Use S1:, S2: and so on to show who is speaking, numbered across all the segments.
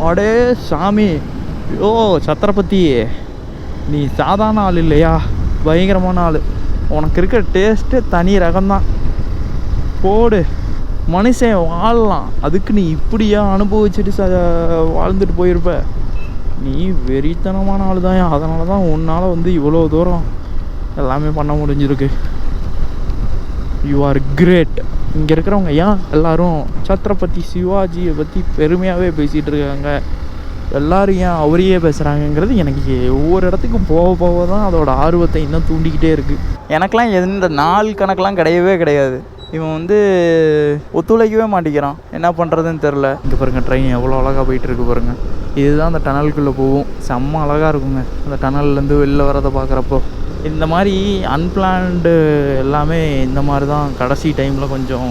S1: அடே சாமி, யோ சத்திரபதி, நீ சாதாரண ஆள் இல்லையா, பயங்கரமான ஆள். உனக்கு இருக்கிற டேஸ்ட்டு தனி ரகம்தான். போடு, மனுஷன் வாழலாம், அதுக்கு நீ இப்படியா அனுபவிச்சுட்டு வாழ்ந்துட்டு போயிருப்ப. நீ வெறித்தனமான ஆள் தான். அதனால தான் உன்னால் வந்து இவ்வளோ தூரம் எல்லாமே பண்ண முடிஞ்சிருக்கு. You are great. இங்கே இருக்கிறவங்க ஏன் எல்லோரும் சத்ரபதி சிவாஜியை பற்றி பெருமையாகவே பேசிகிட்டு இருக்காங்க, எல்லோரும் ஏன் அவரையே பேசுகிறாங்கங்கிறது எனக்கு ஒவ்வொரு இடத்துக்கும் போக போக தான் அதோட ஆர்வத்தை இன்னும் தூண்டிக்கிட்டே இருக்குது. எனக்கெலாம் எந்த நாள் கணக்கெலாம் கிடையவே கிடையாது. இவன் வந்து ஒத்துழைக்கவே மாட்டேங்கிறான், என்ன பண்ணுறதுன்னு தெரில. இங்கே பாருங்கள், ட்ரெயின் எவ்வளோ அழகாக போயிட்டுருக்கு பாருங்கள். இதுதான் அந்த டனலுக்குள்ளே போகும். செம்ம அழகாக இருக்குங்க அந்த டனல்லேருந்து வெளில வரதை பார்க்குறப்போ. இந்த மாதிரி அன்பிளான்டு எல்லாமே இந்த மாதிரி தான் கடைசி டைமில் கொஞ்சம்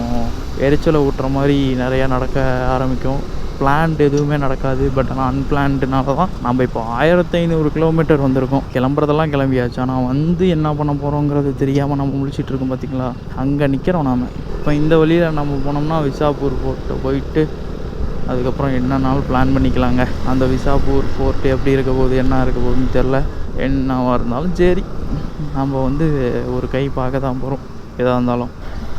S1: எரிச்சலை ஊட்டுற மாதிரி நிறையா நடக்க ஆரம்பிக்கும். பிளான்டு எதுவுமே நடக்காது. பட் ஆனால் அன்பிளான்டுனால தான் நம்ம இப்போ 1500 கிலோமீட்டர் வந்திருக்கோம். கிளம்புறதெல்லாம் கிளம்பியாச்சு. ஆனால் வந்து என்ன பண்ண போகிறோங்கிறது தெரியாமல் நம்ம முழிச்சிட்டு இருக்கோம் பார்த்திங்களா. அங்கே நிற்கிறோம் நாம். இப்போ இந்த வழியில் நம்ம போனோம்னா விசாப்பூர் ஃபோர்ட்டு போயிட்டு அதுக்கப்புறம் என்னன்னாலும் பிளான் பண்ணிக்கலாங்க. அந்த விசாப்பூர் ஃபோர்ட்டு எப்படி இருக்க போகுது, என்ன இருக்க போகுதுன்னு தெரில. என்னவாக இருந்தாலும் சரி, நம்ம வந்து ஒரு கை பார்க்க தான் போகிறோம் எதாக இருந்தாலும்.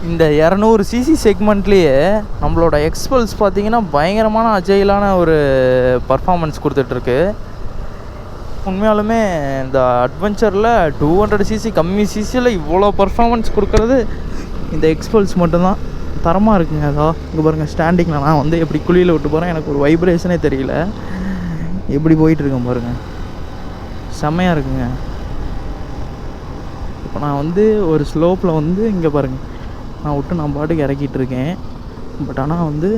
S1: இந்த 200cc செக்மெண்ட்லேயே நம்மளோட எக்ஸ்பல்ஸ் பார்த்திங்கன்னா பயங்கரமான அஜயிலான ஒரு பர்ஃபார்மன்ஸ் கொடுத்துட்ருக்கு. உண்மையாலுமே இந்த அட்வென்ச்சரில் 200cc கம்மி சிசியில் இவ்வளோ பர்ஃபார்மன்ஸ் கொடுக்குறது இந்த எக்ஸ்பல்ஸ் மட்டும்தான். தரமாக இருக்குங்க. அதான் இங்கே பாருங்கள், ஸ்டாண்டிங்கில் நான் வந்து எப்படி குழியில் விட்டு போகிறேன், எனக்கு ஒரு வைப்ரேஷனே தெரியல. எப்படி போயிட்டுருக்கேன் பாருங்கள், செம்மையாக இருக்குங்க. இப்போ நான் வந்து ஒரு ஸ்லோப்பில் வந்து இங்கே பாருங்கள், நான் விட்டு நான் பாட்டுக்கு இறக்கிட்டு இருக்கேன். பட் ஆனால் வந்து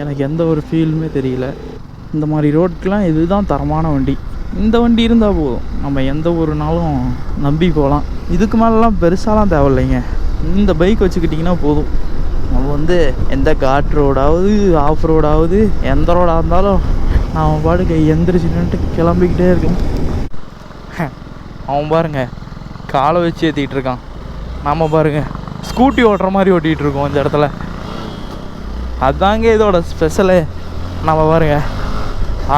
S1: எனக்கு எந்த ஒரு ஃபீலுமே தெரியல. இந்த மாதிரி ரோட்டுக்கெலாம் இதுதான் தரமான வண்டி. இந்த வண்டி இருந்தால் போதும், நம்ம எந்த ஒரு நாளும் நம்பி போகலாம். இதுக்கு மேலெலாம் பெருசாலாம் தேவையில்லைங்க. இந்த பைக் வச்சுக்கிட்டிங்கன்னா போதும். நம்ம வந்து எந்த காட் ரோடாவது ஆஃப் ரோடாவது எந்த ரோடாக இருந்தாலும் நான் பாட்டுக்கு எந்திரிச்சுன்னுட்டு கிளம்பிக்கிட்டே இருக்கலாம். அவன் பாருங்கள் காலை வச்சு ஏற்றிக்கிட்டு இருக்கான். நம்ம பாருங்கள் ஸ்கூட்டி ஓட்டுற மாதிரி ஓட்டிகிட்டு இருக்கோம் இந்த இடத்துல. அதாங்க இதோட ஸ்பெஷலு. நம்ம பாருங்கள்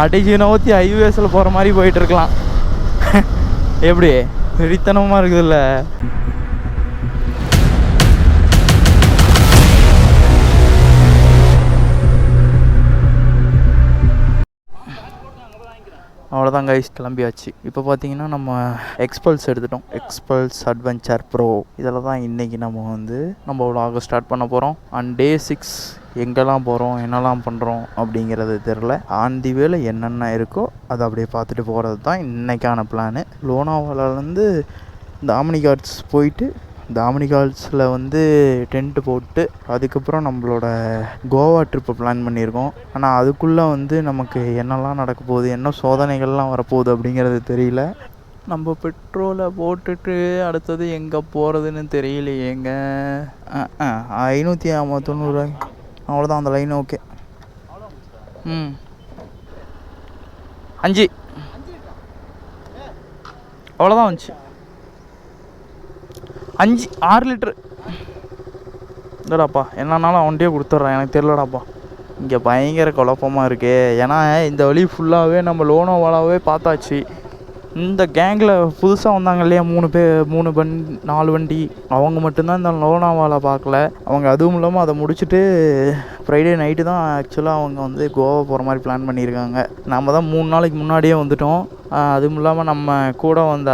S1: அடிச்சு நோத்தி ஹைவேஸில் போகிற மாதிரி போயிட்டுருக்கலாம். எப்படி வெறித்தனமாக இருக்குதுல்ல. அவ்வளோதான் கைஸ், கிளம்பியாச்சு. இப்போ பார்த்தீங்கன்னா நம்ம எக்ஸ்பல்ஸ் எடுத்துட்டோம். எக்ஸ்பல்ஸ் அட்வென்ச்சர் ப்ரோ இதில் தான் இன்றைக்கி நம்ம வந்து நம்ம vlog ஸ்டார்ட் பண்ண போகிறோம். அண்ட் டே 6 எங்கெல்லாம் போகிறோம், என்னெல்லாம் பண்ணுறோம் அப்படிங்கிறது தெரில. ஆன் தி வேல என்னென்ன இருக்கோ அதை அப்படியே பார்த்துட்டு போகிறது தான் இன்றைக்கான பிளானு. லோனாவாலாலேருந்து தாமினி கார்ட்ஸ் போயிட்டு தாமினி கார்ட்ஸில் வந்து டென்ட்டு போட்டு அதுக்கப்புறம் நம்மளோட கோவா ட்ரிப்பை பிளான் பண்ணியிருக்கோம். ஆனால் அதுக்குள்ளே வந்து நமக்கு என்னெல்லாம் நடக்க போகுது, என்ன சோதனைகள்லாம் வரப்போகுது அப்படிங்கிறது தெரியல. நம்ம பெட்ரோலை போட்டுட்டு அடுத்தது எங்கே போகிறதுன்னு தெரியலையேங்க. 590 அவ்வளோதான் அந்த லைன். ஓகே, 5 அவ்வளோதான் வந்துச்சு. 6 லிட்ரு இல்லைடாப்பா, என்னன்னாலும் அவன்கிட்டே கொடுத்துட்றான், எனக்கு தெரிலடாப்பா. இங்கே பயங்கர குழப்பமாக இருக்கே. ஏன்னா இந்த வழி ஃபுல்லாகவே நம்ம லோனாவாலாவே பார்த்தாச்சு. இந்த கேங்கில் புதுசாக வந்தாங்க இல்லையா 4 வண்டி, அவங்க மட்டும்தான் இந்த லோனாவாலா பார்க்கல. அவங்க அதுவும் இல்லாமல் அதை முடிச்சுட்டு ஃப்ரைடே நைட்டு தான் ஆக்சுவலாக அவங்க வந்து கோவா போகிற மாதிரி பிளான் பண்ணியிருக்காங்க. நம்ம தான் 3 நாளைக்கு முன்னாடியே வந்துட்டோம். அதுவும் இல்லாமல் நம்ம கூட வந்த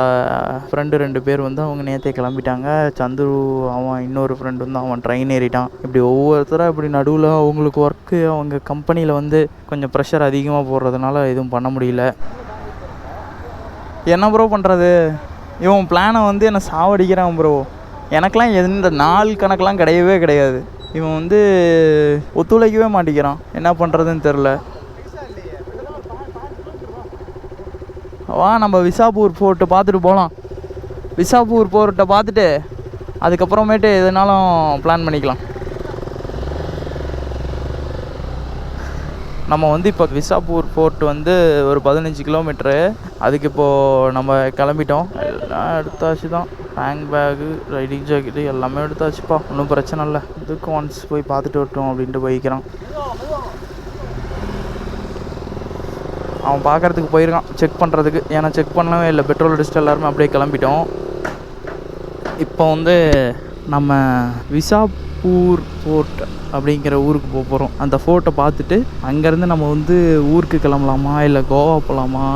S1: ஃப்ரெண்டு 2 பேர் வந்து அவங்க நேற்றே கிளம்பிட்டாங்க. சந்துரு அவன் இன்னொரு ஃப்ரெண்டு வந்து அவன் ட்ரெயின் ஏறிட்டான். இப்படி ஒவ்வொருத்தராக இப்படி நடுவில் அவங்களுக்கு ஒர்க்கு அவங்க கம்பெனியில் வந்து கொஞ்சம் ப்ரெஷர் அதிகமாக போடுறதுனால எதுவும் பண்ண முடியல. என்ன ப்ரோ பண்ணுறது, இவன் பிளானை வந்து என்னை சாவடிக்கிறான் ப்ரோ. எனக்கெலாம் எந்த நாள் கணக்கெலாம் கிடையவே கிடையாது. இவன் வந்து ஒத்துழைக்கவே மாட்டேங்கிறான், என்ன பண்ணுறதுன்னு தெரில. வா நம்ம விசாப்பூர் ஃபோர்ட்டை பார்த்துட்டு போகலாம். விசாப்பூர் ஃபோர்ட்டை பார்த்துட்டு அதுக்கப்புறமேட்டு எதுனாலும் பிளான் பண்ணிக்கலாம். நம்ம வந்து இப்போ விசாப்பூர் ஃபோர்ட் வந்து ஒரு 15 கிலோமீட்ரு. அதுக்கு இப்போது நம்ம கிளம்பிட்டோம். எல்லாம் எடுத்தாச்சு தான், ஹேங் பேகு ரைடிங் ஜாக்கெட்டு எல்லாமே எடுத்தாச்சுப்பா, ஒன்றும் பிரச்சனை இல்லை. இதுக்கு ஒன்ஸ் போய் பார்த்துட்டு வரட்டும் அப்படின்ட்டு போய்க்கிறோம். அவன் பார்க்குறதுக்கு போயிருக்கான் செக் பண்ணுறதுக்கு. ஏன்னா செக் பண்ணவே இல்லை, பெட்ரோல் அடிச்சுட்டு எல்லாருமே அப்படியே கிளம்பிட்டோம். இப்போ வந்து நம்ம விசாப்பூர் ஃபோர்ட் அப்படிங்கிற ஊருக்கு போக போகிறோம். அந்த ஃபோர்ட்டை பார்த்துட்டு அங்கேருந்து நம்ம வந்து ஊருக்கு கிளம்பலாமா இல்லை கோவா போகலாமா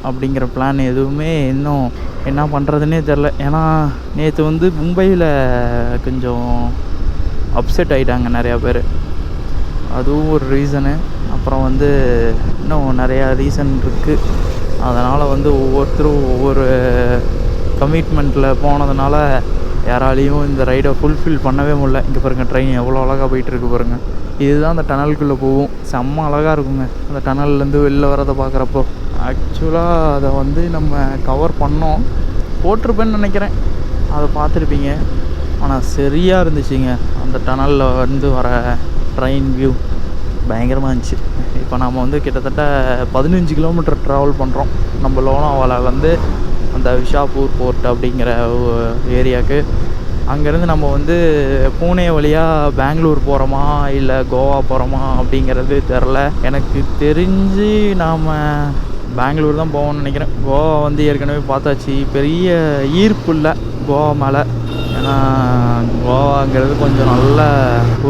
S1: அப்படிங்கிற பிளான் எதுவுமே இன்னும் என்ன பண்ணுறதுனே தெரில. ஏன்னா நேற்று வந்து மும்பையில் கொஞ்சம் அப்செட் ஆகிட்டாங்க நிறையா பேர், அதுவும் ஒரு ரீசனு. அப்புறம் வந்து இன்னும் நிறையா ரீசன் இருக்குது. அதனால் வந்து ஒவ்வொருத்தரும் ஒவ்வொரு கமிட்மெண்ட்டில் போனதுனால யாராலையும் இந்த ரைடை ஃபுல்ஃபில் பண்ணவே முடியல. இங்கே பாருங்கள், ட்ரெயின் எவ்வளோ அழகாக போயிட்டுருக்கு பாருங்கள். இதுதான் அந்த டனலுக்குள்ளே போகும். செம்ம அழகாக இருக்குங்க அந்த டனல்லேருந்து வெளில வரதை பார்க்குறப்போ. ஆக்சுவலாக அதை வந்து நம்ம கவர் பண்ணோம், போட்டிருப்பேன்னு நினைக்கிறேன், அதை பார்த்துருப்பீங்க. ஆனால் சரியாக இருந்துச்சுங்க அந்த டனலில் வந்து வர ட்ரெயின் வியூ, பயங்கரமாக இருந்துச்சு. இப்போ நம்ம வந்து கிட்டத்தட்ட 15 கிலோமீட்டர் ட்ராவல் பண்ணுறோம் நம்ம லோனாவாலாலேருந்து அந்த விஷாப்பூர் போர்ட் அப்படிங்கிற ஏரியாவுக்கு. அங்கேருந்து நம்ம வந்து பூனே வழியாக பெங்களூர் போகிறோமா இல்லை கோவா போகிறோமா அப்படிங்கிறது தெரில. எனக்கு தெரிஞ்சு நாம் பெங்களூர் தான் போவோம்னு நினைக்கிறேன். கோவா வந்து ஏற்கனவே பார்த்தாச்சு, பெரிய ஈர்ப்பு இல்லை கோவா மேலே. ஏன்னா கோவாங்கிறது கொஞ்சம் நல்ல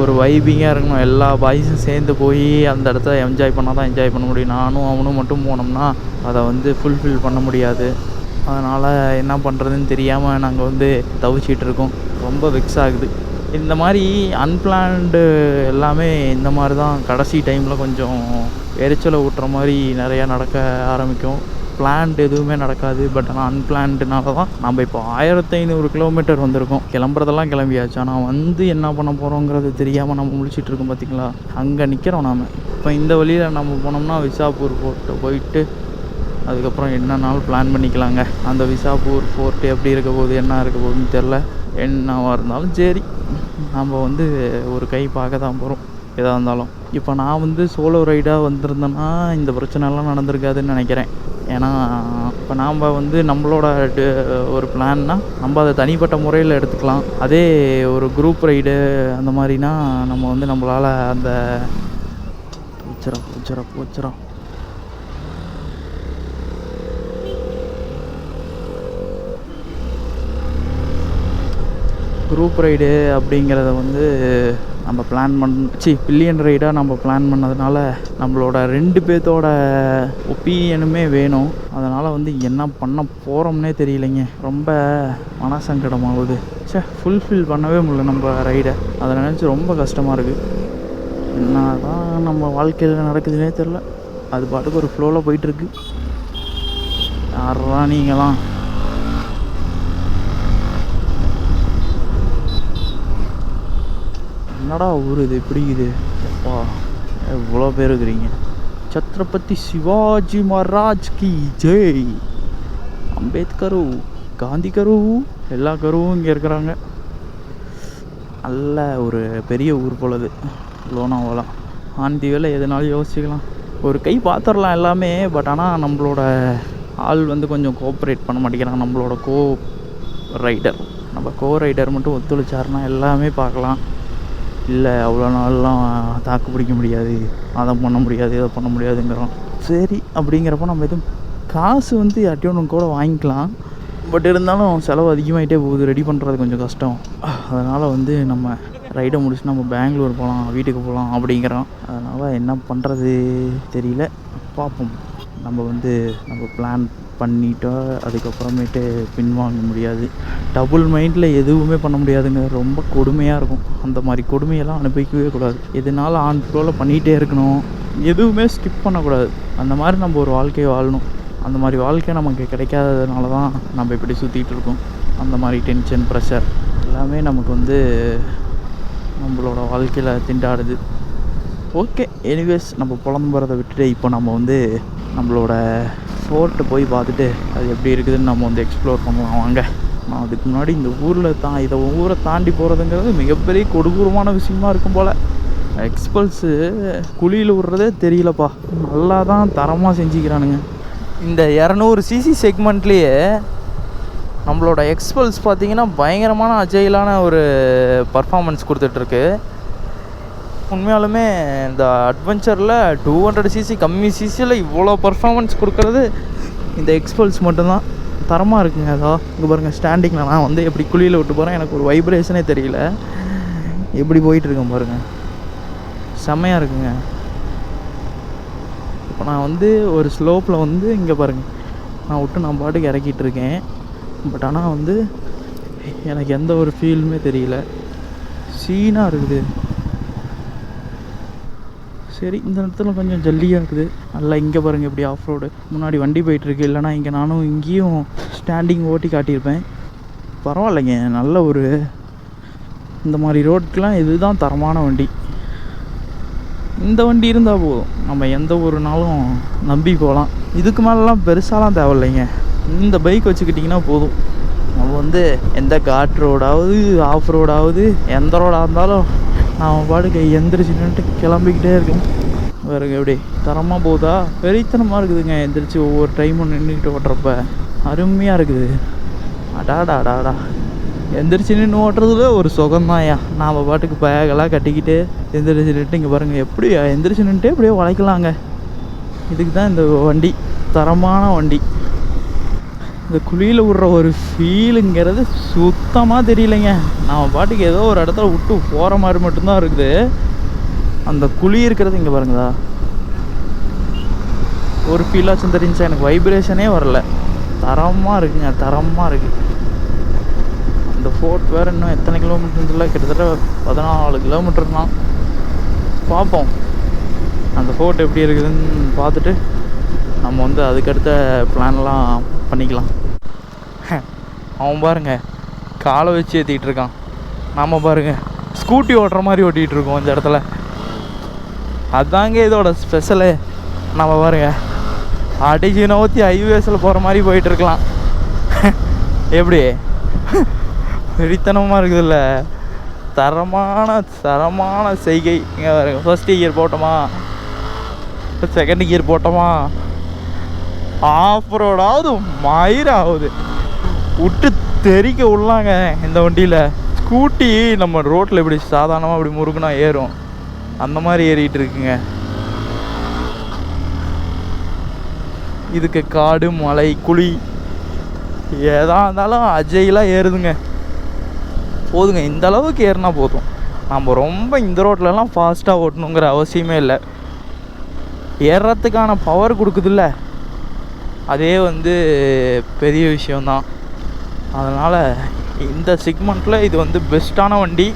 S1: ஒரு வைபிங்காக இருக்கணும், எல்லா பாய்ஸும் சேர்ந்து போய் அந்த இடத்த என்ஜாய் பண்ணால் தான் என்ஜாய் பண்ண முடியும். நானும் அவனும் மட்டும் போனோம்னா அதை வந்து ஃபுல்ஃபில் பண்ண முடியாது. அதனால் என்ன பண்ணுறதுன்னு தெரியாமல் நாங்கள் வந்து தவிச்சிட்டு இருக்கோம். ரொம்ப வெக்ஸ் ஆகுது. இந்த மாதிரி அன்பிளான்டு எல்லாமே இந்த மாதிரி தான் கடைசி டைமில் கொஞ்சம் எரிச்சலை ஊட்டுற மாதிரி நிறையா நடக்க ஆரம்பிக்கும். பிளான்டு எதுவுமே நடக்காது. பட் ஆனால் அன்பிளான்டுனால தான் நம்ம இப்போ 1500 கிலோமீட்டர் வந்திருக்கோம். கிளம்புறதெல்லாம் கிளம்பியாச்சு, ஆனால் வந்து என்ன பண்ண போகிறோங்கிறது தெரியாமல் நம்ம முழிச்சிட்டு இருக்கோம். பார்த்திங்களா, அங்கே நிற்கிறோம் நாம். இப்போ இந்த வழியில் நம்ம போனோம்னா விசாப்பூர் ஃபோர்ட்டு போயிட்டு அதுக்கப்புறம் என்னன்னாலும் பிளான் பண்ணிக்கலாங்க. அந்த விசாப்பூர் ஃபோர்ட்டு எப்படி இருக்க போகுது என்ன இருக்க போகுதுன்னு தெரில. என்னவாக இருந்தாலும் சரி, நம்ம வந்து ஒரு கை பார்க்க தான் போகிறோம் எதாக இருந்தாலும். இப்போ நான் வந்து சோலோ ரைடாக வந்திருந்தேன்னா இந்த பிரச்சனைலாம் நடந்திருக்காதுன்னு நினைக்கிறேன். ஏன்னா இப்போ நாம் வந்து நம்மளோட ஒரு பிளான்னா நம்ம அதை தனிப்பட்ட முறையில் எடுத்துக்கலாம். அதே ஒரு குரூப் ரைடு அந்த மாதிரினா நம்ம வந்து நம்மளால் அந்த போச்சுரா குரூப் ரைடு அப்படிங்கிறத வந்து நம்ம பிளான் பில்லியன் ரைடாக நம்ம பிளான் பண்ணதுனால நம்மளோட 2 பேர்த்தோட ஒப்பீனியனுமே வேணும். அதனால் வந்து என்ன பண்ண போகிறோம்னே தெரியலைங்க. ரொம்ப மனசங்கடமாகுது. ஃபுல்ஃபில் பண்ணவே முடியல நம்ம ரைடை. அதை நினச்சி ரொம்ப கஷ்டமாக இருக்குது. என்ன தான் நம்ம வாழ்க்கையில் நடக்குதுன்னே தெரில. அது பாட்டுக்கு ஒரு ஃப்ளோவில் போயிட்டுருக்கு. யாரா நீங்களாம்? என்னடா ஊர் இது இப்படி இது? அப்பா எவ்வளோ பேர் இருக்கிறீங்க. சத்ரபதி சிவாஜி மகாராஜ் கி ஜெய். அம்பேத்கரு, காந்திகரு, எல்லா கருவும் இங்கே இருக்கிறாங்க. நல்ல ஒரு பெரிய ஊர் போலது லோனாவாலா. ஆண்டி வேலை எதுனாலும் யோசிக்கலாம், ஒரு கை பார்த்துடலாம் எல்லாமே. பட் ஆனால் நம்மளோட ஆள் வந்து கொஞ்சம் கோஆப்ரேட் பண்ண மாட்டேங்கிறாங்க. நம்மளோட கோ ரைடர் மட்டும் ஒத்துழைச்சாருன்னா எல்லாமே பார்க்கலாம். இல்லை அவ்வளோ நாள்லாம் தாக்கு பிடிக்க முடியாது, அதை பண்ண முடியாது இதை பண்ண முடியாதுங்கிறோம். சரி, அப்படிங்கிறப்போ நம்ம எதுவும் காசு வந்து யார்ட்டையும் கூட வாங்கிக்கலாம். பட் இருந்தாலும் செலவு அதிகமாகிட்டே போகுது, ரெடி பண்ணுறது கொஞ்சம் கஷ்டம். அதனால் வந்து நம்ம ரைடை முடிச்சு நம்ம பெங்களூர் போகலாம், வீட்டுக்கு போகலாம் அப்படிங்கிறோம். அதனால் என்ன பண்ணுறது தெரியல, பார்ப்போம். நம்ம பிளான் பண்ணிட்டோம், அதுக்கப்புறமேட்டு பின்வாங்க முடியாது. டபுள் மைண்டில் எதுவுமே பண்ண முடியாதுங்க, ரொம்ப கொடுமையாக இருக்கும். அந்த மாதிரி கொடுமையெல்லாம் அனுபவிக்கவே கூடாது. எதனால ஆன் ஃப்ளோவில் பண்ணிகிட்டே இருக்கணும், எதுவுமே ஸ்கிப் பண்ணக்கூடாது. அந்த மாதிரி நம்ம ஒரு வாழ்க்கையை வாழணும். அந்த மாதிரி வாழ்க்கை நமக்கு கிடைக்காததுனால தான் நம்ம இப்படி சுற்றிட்டு இருக்கோம். அந்த மாதிரி டென்ஷன், ப்ரெஷர் எல்லாமே நமக்கு வந்து நம்மளோட வாழ்க்கையில் திண்டாடுது. ஓகே, எனிவேஸ் நம்ம புலம்புறதை விட்டுட்டு இப்போ நம்ம வந்து நம்மளோட ஃபோர்ட்டை போய் பார்த்துட்டு அது எப்படி இருக்குதுன்னு நம்ம வந்து எக்ஸ்ப்ளோர் பண்ணலாம் வாங்க. நான் அதுக்கு முன்னாடி இந்த ஊரை தாண்டி போகிறதுங்கிறது மிகப்பெரிய கொடூரமான விஷயமா இருக்கும் போல். எக்ஸ்பல்ஸு குழியில் விடுறதே தெரியலப்பா, நல்லா தான் தரமாக செஞ்சுக்கிறானுங்க. இந்த 200cc செக்மெண்ட்லேயே நம்மளோட எக்ஸ்பல்ஸ் பார்த்திங்கன்னா பயங்கரமான அஜைலான ஒரு பர்ஃபார்மன்ஸ் கொடுத்துட்ருக்கு. உண்மையாலுமே இந்த அட்வென்ச்சரில் 200cc கம்மி சிசியில் இவ்வளோ பர்ஃபார்மன்ஸ் கொடுக்குறது இந்த எக்ஸ்பல்ஸ் மட்டும்தான். தரமாக இருக்குங்க. அதோ இங்கே பாருங்கள், ஸ்டாண்டிங்கில் நான் வந்து எப்படி குழியில் விட்டு போகிறேன், எனக்கு ஒரு வைப்ரேஷனே தெரியல. எப்படி போயிட்டுருக்கேன் பாருங்கள், செம்மையாக இருக்குங்க. இப்போ நான் வந்து ஒரு ஸ்லோப்பில் வந்து இங்கே பாருங்கள், நான் விட்டு நான் பாட்டுக்கு இறக்கிட்டு இருக்கேன். பட் ஆனால் வந்து எனக்கு எந்த ஒரு ஃபீலுமே தெரியல. சீனாக இருக்குது. சரி, இந்த இடத்துல கொஞ்சம் ஜல்லியாக இருக்குது நல்லா. இங்கே பாருங்கள் எப்படி ஆஃப் ரோடு முன்னாடி வண்டி போயிட்டுருக்கு. இல்லைனா இங்கே நானும் இங்கேயும் ஸ்டாண்டிங் ஓட்டி காட்டியிருப்பேன். பரவாயில்லைங்க, நல்ல ஒரு இந்த மாதிரி ரோட்டுக்கெலாம் இதுதான் தரமான வண்டி. இந்த வண்டி இருந்தால் போதும், நம்ம எந்த ஒரு நாளும் நம்பி போகலாம். இதுக்கு மேலெலாம் பெருசாலாம் தேவையில்லைங்க. இந்த பைக் வச்சுக்கிட்டிங்கன்னா போதும். நம்ம வந்து எந்த காட் ரோடாவது ஆஃப் ரோடாவது எந்த ரோடாக இருந்தாலும் நான் பாட்டுக்கு எந்திரிச்சுன்னுட்டு கிளம்பிக்கிட்டே இருக்கேன். வேறுங்க எப்படி தரமாக போகுதா, வெறித்தனமாக இருக்குதுங்க. எந்திரிச்சு ஒவ்வொரு டைமும் நின்றுக்கிட்டு ஓட்டுறப்ப அருமையாக இருக்குது. அடாடாடாடா, எந்திரிச்சு நின்று ஓட்டுறதுல ஒரு சுகம்தான்யா. நாம் பாட்டுக்கு பேகெல்லாம் கட்டிக்கிட்டு எந்திரிச்சு நின்றுட்டு இங்கே பாருங்கள் எப்படி எந்திரிச்சு நின்றுட்டு எப்படியோ உழைக்கலாங்க. இதுக்கு தான் இந்த வண்டி தரமான வண்டி. இந்த குழியில் விட்ற ஒரு ஃபீலுங்கிறது சுத்தமாக தெரியலைங்க. நாம் பாட்டுக்கு ஏதோ ஒரு இடத்துல விட்டு போகிற மாதிரி மட்டும்தான் இருக்குது. அந்த குழி இருக்கிறது இங்கே பாருங்களா, ஒரு ஃபீலாச்சும் தெரிஞ்சா, எனக்கு வைப்ரேஷனே வரல. தரமாக இருக்குங்க, தரமாக இருக்குது. அந்த ஃபோர்ட் வேறு இன்னும் எத்தனை கிலோமீட்டர் இல்லை, கிட்டத்தட்ட 14 கிலோமீட்டர் தான். பார்ப்போம் அந்த ஃபோர்ட் எப்படி இருக்குதுன்னு பார்த்துட்டு நம்ம வந்து அதுக்கடுத்த பிளான்லாம் பண்ணிக்கலாம். அவன் பாருங்க காலை வச்சு ஏற்றிக்கிட்டு இருக்கான். நம்ம பாருங்க ஸ்கூட்டி ஓட்டுற மாதிரி ஓட்டிகிட்டு இருக்கோம் இந்த இடத்துல. அதாங்க இதோட ஸ்பெஷலு. நம்ம பாருங்க அடிச்சு நோத்தி ஹைவேஸில் போகிற மாதிரி போயிட்டுருக்கலாம். எப்படி வெறித்தனமாக இருக்குதுல்ல. தரமான செய்கை. இங்கே பாருங்க, ஃபர்ஸ்ட் கியர் போட்டோமா, செகண்ட் கியர் போட்டோமா, ஆஃப் ரோடாவது மயிராகுது, விட்டு தெறிக்க விடலாங்க இந்த வண்டியில். ஸ்கூட்டி நம்ம ரோட்டில் இப்படி சாதாரணமாக இப்படி முறுக்குனா ஏறும், அந்த மாதிரி ஏறிட்டு இருக்குங்க. இதுக்கு காடு மலை குழி ஏதா இருந்தாலும் அஜய்லாம் ஏறுதுங்க. போதுங்க, இந்த அளவுக்கு ஏறினா போதும். நம்ம ரொம்ப இந்த ரோட்லலாம் ஃபாஸ்ட்டாக ஓட்டணுங்கிற அவசியமே இல்லை. ஏறுறதுக்கான பவர் கொடுக்குதுல்ல, அதே வந்து பெரிய விஷயந்தான். அதனால் இந்த செக்மெண்ட்டில் இது வந்து பெஸ்ட்டான வண்டி.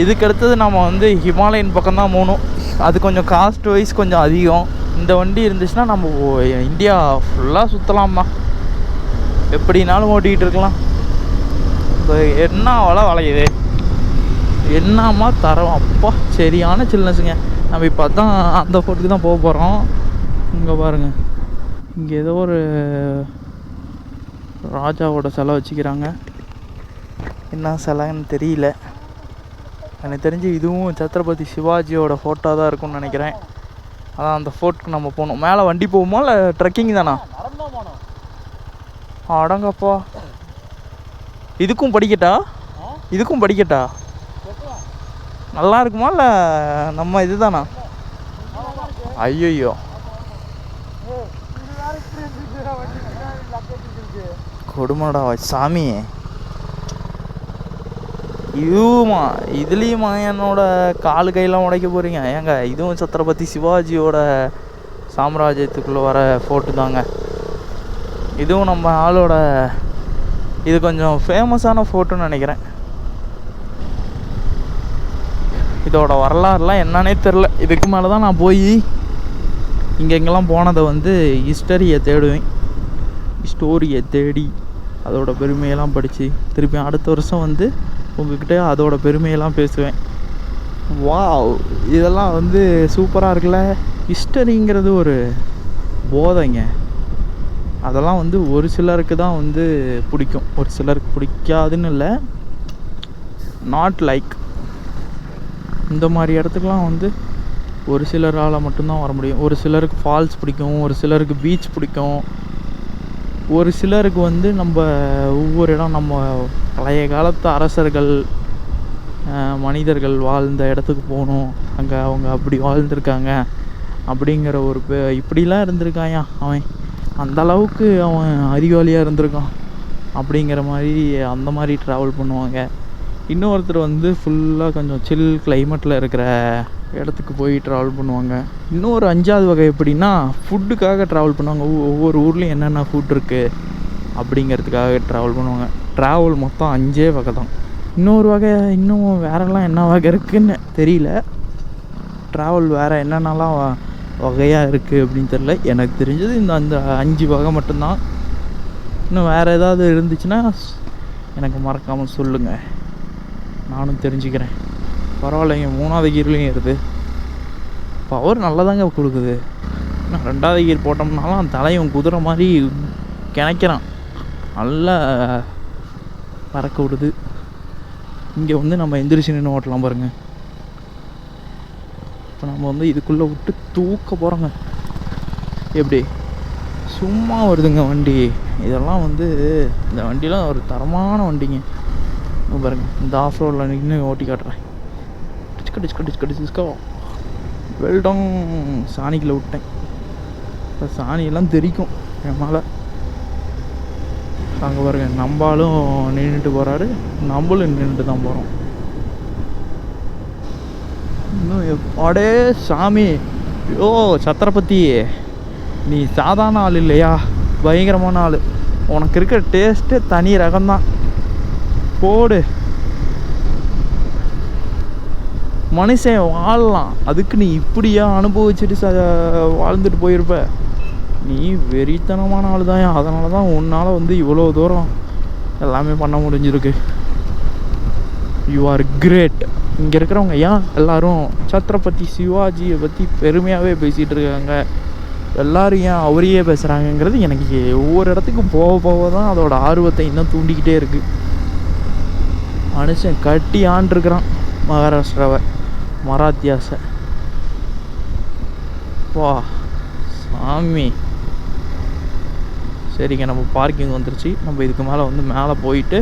S1: இதுக்கடுத்தது நம்ம வந்து ஹிமாலயன் பக்கம்தான் போகணும். அது கொஞ்சம் காஸ்ட் வைஸ் கொஞ்சம் அதிகம். இந்த வண்டி இருந்துச்சுன்னா நம்ம இந்தியா ஃபுல்லாக சுற்றலாம்மா, எப்படினாலும் ஓட்டிக்கிட்டு இருக்கலாம். இப்போ என்ன வளையுது, என்னம்மா தரோம். அப்பா சரியான சில்னஸுங்க. நம்ம இப்போ தான் அந்த ஃபோட்டுக்கு தான் போக போகிறோம். இங்கே பாருங்கள், இங்கே ஏதோ ஒரு ராஜாவோட சிலை வச்சுக்கிறாங்க. என்ன சிலைன்னு தெரியல. எனக்கு தெரிஞ்சு இதுவும் சத்ரபதி சிவாஜியோட ஃபோட்டோ தான் இருக்கும்னு நினைக்கிறேன். அதான் அந்த ஃபோர்ட்டுக்கு நம்ம போகணும். மேலே வண்டி போகுமா இல்லை ட்ரெக்கிங் தானா? அடங்கப்பா, இதுக்கும் படிக்கட்டா? இதுக்கும் படிக்கட்டா? நல்லா இருக்குமா இல்லை நம்ம இது தானா? ஐயோ கொடுமாடா சாமி. இதுலேயுமா என்னோட காலு கையெல்லாம் உடைக்க போகிறீங்க ஏங்க? இதுவும் சத்ரபதி சிவாஜியோட சாம்ராஜ்யத்துக்குள்ளே வர ஃபோர்ட்டு தாங்க. இதுவும் நம்ம ஆளோட, இது கொஞ்சம் ஃபேமஸான ஃபோர்ட்டுன்னு நினைக்கிறேன். இதோட வரலாறுலாம் என்னன்னே தெரில. இதுக்கு மேலே தான் நான் போய் இங்கெங்கெல்லாம் போனதை வந்து ஹிஸ்டரியை தேடுவேன். ஸ்டோரியை தேடி அதோட பெருமையெல்லாம் படித்து திருப்பி அடுத்த வருஷம் வந்து உங்கள்கிட்ட அதோட பெருமையெல்லாம் பேசுவேன். வாவ், இதெல்லாம் வந்து சூப்பராக இருக்குல்ல. ஹிஸ்டரிங்கிறது ஒரு போதைங்க. அதெல்லாம் வந்து ஒரு சிலருக்கு தான் வந்து பிடிக்கும், ஒரு சிலருக்கு பிடிக்காதுன்னு இல்லை. நாட் லைக் இந்த மாதிரி இடத்துக்குலாம் வந்து ஒரு சிலரால் மட்டும்தான் வர முடியும். ஒரு சிலருக்கு ஃபால்ஸ் பிடிக்கும், ஒரு சிலருக்கு பீச் பிடிக்கும், ஒரு சிலருக்கு வந்து நம்ம ஒவ்வொரு இடம், நம்ம பழைய காலத்து அரசர்கள் மனிதர்கள் வாழ்ந்த இடத்துக்கு போகணும், அங்கே அவங்க அப்படி வாழ்ந்துருக்காங்க அப்படிங்கிற ஒரு இப்படிலாம் இருந்திருக்காயா அவன், அந்த அளவுக்கு அவன் அறிவாளியாக இருந்திருக்கான் அப்படிங்கிற மாதிரி அந்த மாதிரி ட்ராவல் பண்ணுவாங்க. இன்னொருத்தர் வந்து ஃபுல்லாக கொஞ்சம் சில் கிளைமேட்டில் இருக்கிற இடத்துக்கு போய் ட்ராவல் பண்ணுவாங்க. இன்னொரு 5வது வகை எப்படின்னா ஃபுட்டுக்காக ட்ராவல் பண்ணுவாங்க. ஒவ்வொரு ஊர்லேயும் என்னென்ன ஃபுட் இருக்குது அப்படிங்கிறதுக்காக ட்ராவல் பண்ணுவாங்க. ட்ராவல் மொத்தம் 5 வகை தான். இன்னொரு வகை இன்னும் வேறெல்லாம் என்ன வகை இருக்குதுன்னு தெரியல. ட்ராவல் வேறு என்னென்னலாம் வகையாக இருக்குது அப்படின்னு தெரில. எனக்கு தெரிஞ்சது அந்த 5 வகை மட்டும்தான். இன்னும் வேறு ஏதாவது இருந்துச்சுன்னா எனக்கு மறக்காமல் சொல்லுங்கள், நானும் தெரிஞ்சுக்கிறேன். பரவாயில்லைங்க, 3வது கீர்லேயும் ஏறுது. பவர் நல்லதாங்க கொடுக்குது. இன்னும் 2வது கீர் போட்டோம்னாலும் தலையும் குதிரை மாதிரி கிணைக்கிறான், நல்லா பறக்க விடுது. இங்கே வந்து நம்ம எந்திரிச்சு நின்று ஓட்டலாம் பாருங்கள். இப்போ நம்ம வந்து இதுக்குள்ளே விட்டு தூக்க போகிறோங்க. எப்படி சும்மா வருதுங்க வண்டி. இதெல்லாம் வந்து இந்த வண்டிலாம் ஒரு தரமான வண்டிங்க பாருங்கள். இந்த ஆஃப் ரோடில் நின்று ஓட்டி காட்டுறேன். டிஸ்கோ வெல்டம் சாணிக்குள்ளே விட்டேன். இப்போ சாணியெல்லாம் தெரிக்கும் என் மேலே. அங்கே பாருங்க, நம்மளும் நின்றுட்டு போகிறாரு, நம்மளும் நின்றுட்டு தான் போகிறோம். இன்னும் அடே சாமி, ஓ சத்திரபதி, நீ சாதாரண ஆள் இல்லையா, பயங்கரமான ஆள். உனக்கு இருக்கிற டேஸ்ட்டு தனி ரகம்தான். போடு, மனுஷன் வாழலாம், அதுக்கு நீ இப்படியா அனுபவிச்சுட்டு வாழ்ந்துட்டு போயிருப்ப. நீ வெறித்தனமான ஆள் தான். அதனால தான் உன்னால் வந்து இவ்வளோ தூரம் எல்லாமே பண்ண முடிஞ்சிருக்கு. You are great. இங்கே இருக்கிறவங்க ஏன் எல்லோரும் சத்ரபதி சிவாஜியை பற்றி பெருமையாகவே பேசிகிட்டு இருக்காங்க, எல்லோரும் ஏன் அவரையே பேசுகிறாங்கங்கிறது எனக்கு ஒவ்வொரு இடத்துக்கும் போக போக தான் அதோட ஆர்வத்தை இன்னும் தூண்டிக்கிட்டே இருக்குது. மனுஷன் கட்டி ஆண்டிருக்கிறான் மகாராஷ்டிராவை, மராத்தியாஸை. வா சாமி. சரிங்க, நம்ம பார்க்கிங் வந்துருச்சு. நம்ம இதுக்கு மேலே வந்து மேலே போயிட்டு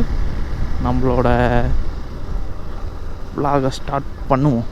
S1: நம்மளோட vlog ஸ்டார்ட் பண்ணுவோம்.